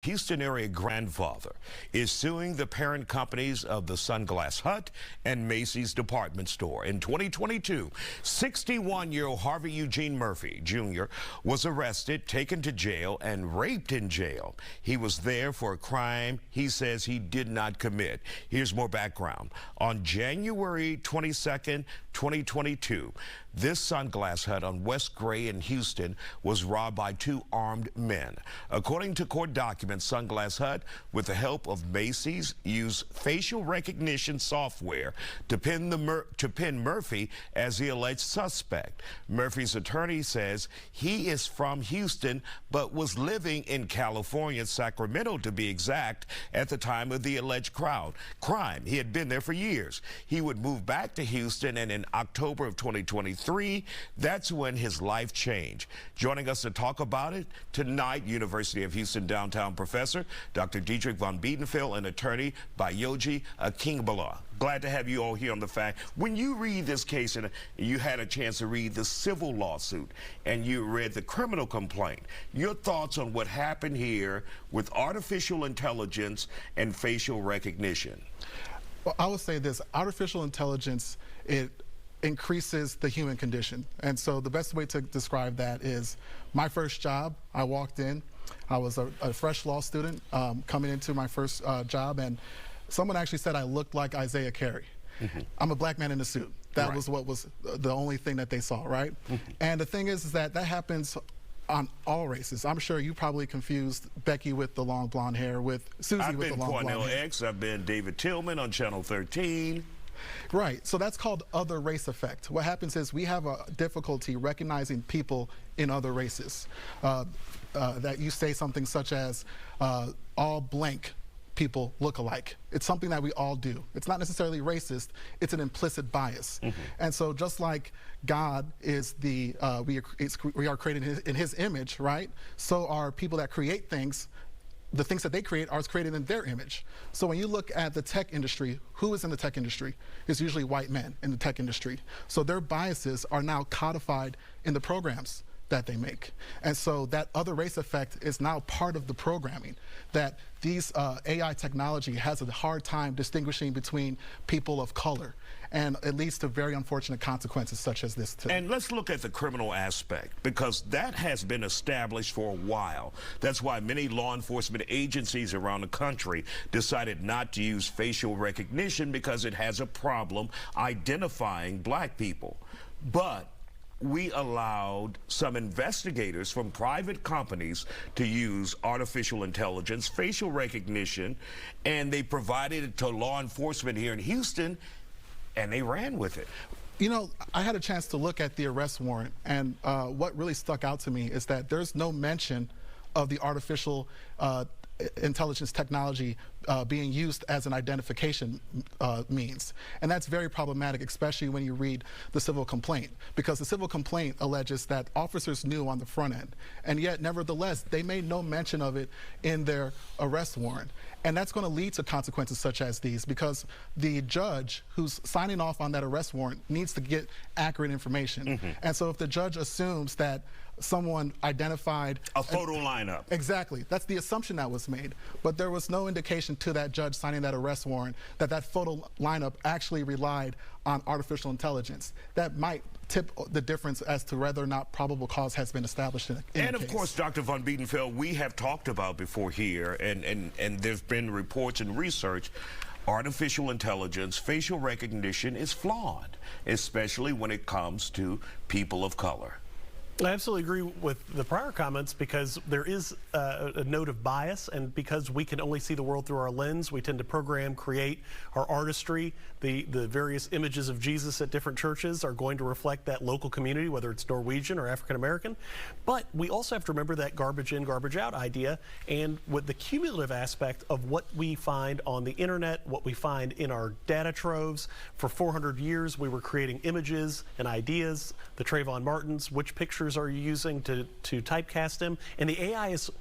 Houston area grandfather is suing the parent companies of the Sunglass Hut and Macy's department store. In 2022, 61-year-old Harvey Eugene Murphy Jr. was arrested, taken to jail, and raped in jail. He was there for a crime he says he did not commit. Here's more background. On January 22nd, 2022, this Sunglass Hut on West Gray in Houston was robbed by two armed men. According to court documents, Sunglass Hut, with the help of Macy's, used facial recognition software to pin Murphy as the alleged suspect. Murphy's attorney says he is from Houston but was living in California, Sacramento to be exact, at the time of the alleged crime. He had been there for years. He would move back to Houston, and in October of 2023, that's when his life changed. Joining us to talk about it tonight, University of Houston downtown professor Dr. Dietrich von Biedenfeld and attorney Bayoji Akingbala. Glad to have you all here on The Fact. When you read this case, and you had a chance to read the civil lawsuit and you read the criminal complaint, your thoughts on what happened here with artificial intelligence and facial recognition? Well, I would say this: artificial intelligence, it increases the human condition. And so the best way to describe that is my first job. I walked in, I was a fresh law student coming into my first job, and someone actually said I looked like Isaiah Carey. I'm a black man in a suit. That was what was the only thing that they saw, right? And the thing is that happens on all races. I'm sure you probably confused Becky with the long blonde hair with Susie with the long blonde hair. I've been Cornell X, I've been David Tillman on Channel 13. Right, so that's called other race effect. What happens is we have a difficulty recognizing people in other races. That you say something such as all blank people look alike. It's something that we all do. It's not necessarily racist, it's an implicit bias. And so just like God is we are created in his image, right? So are people that create things. The things that they create are created in their image. So when you look at the tech industry, who is in the tech industry? It's usually white men in the tech industry. So their biases are now codified in the programs that they make. And so that other race effect is now part of the programming, that these AI technology has a hard time distinguishing between people of color. And it leads to very unfortunate consequences such as this too. And let's look at the criminal aspect, because that has been established for a while. That's why many law enforcement agencies around the country decided not to use facial recognition, because it has a problem identifying black people. But we allowed some investigators from private companies to use artificial intelligence, facial recognition, and they provided it to law enforcement here in Houston, and they ran with it. You know, I had a chance to look at the arrest warrant, and what really stuck out to me is that there's no mention of the artificial intelligence technology being used as an identification means. And that's very problematic, especially when you read the civil complaint, because the civil complaint alleges that officers knew on the front end, and yet nevertheless they made no mention of it in their arrest warrant. And that's going to lead to consequences such as these, because the judge who's signing off on that arrest warrant needs to get accurate information. And so if the judge assumes that someone identified a photo lineup. Exactly. That's the assumption that was made. But there was no indication to that judge signing that arrest warrant that that photo lineup actually relied on artificial intelligence. That might tip the difference as to whether or not probable cause has been established in a case. And of course, Dr. von Biedenfeld, we have talked about before here, and there's been reports and research, artificial intelligence, facial recognition is flawed, especially when it comes to people of color. I absolutely agree with the prior comments, because there is a note of bias, and because we can only see the world through our lens, we tend to program, create our artistry. The various images of Jesus at different churches are going to reflect that local community, whether it's Norwegian or African American. But we also have to remember that garbage in, garbage out idea, and with the cumulative aspect of what we find on the internet, what we find in our data troves. For 400 years, we were creating images and ideas. The Trayvon Martins, which pictures are you using to typecast him? And the AI is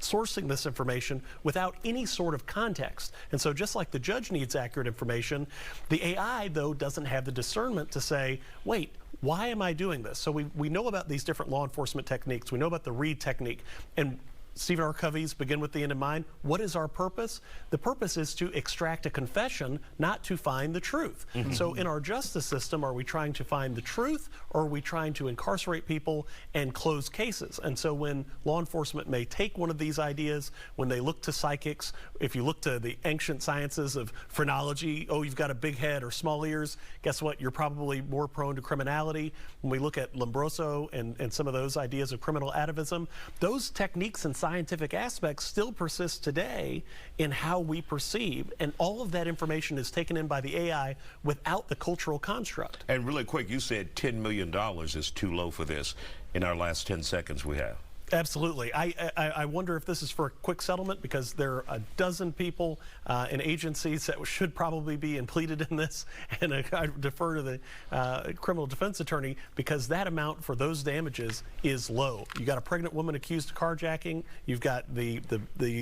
sourcing this information without any sort of context. And so just like the judge needs accurate information, the AI, though, doesn't have the discernment to say, wait, why am I doing this? So we know about these different law enforcement techniques. We know about the read technique. And Stephen R. Covey's Begin with the End in Mind. What is our purpose? The purpose is to extract a confession, not to find the truth. So in our justice system, are we trying to find the truth, or are we trying to incarcerate people and close cases? And so when law enforcement may take one of these ideas, when they look to psychics, if you look to the ancient sciences of phrenology, oh, you've got a big head or small ears, guess what? You're probably more prone to criminality. When we look at Lombroso and some of those ideas of criminal atavism, those techniques and scientific aspects still persist today in how we perceive, and all of that information is taken in by the AI without the cultural construct. And really quick, you said $10 million is too low for this in our last 10 seconds we have. Absolutely. I wonder if this is for a quick settlement, because there are a dozen people and agencies that should probably be included in this, and I defer to the criminal defense attorney, because that amount for those damages is low. You got a pregnant woman accused of carjacking, you've got the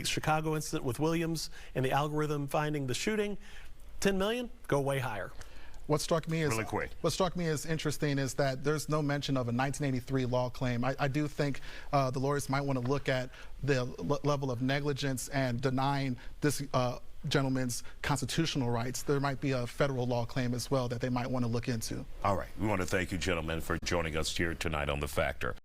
Chicago incident with Williams and the algorithm finding the shooting. 10 million, go way higher. What struck me as interesting is that there's no mention of a 1983 law claim. I do think the lawyers might want to look at the level of negligence and denying this gentleman's constitutional rights. There might be a federal law claim as well that they might want to look into. All right. We want to thank you, gentlemen, for joining us here tonight on The Factor.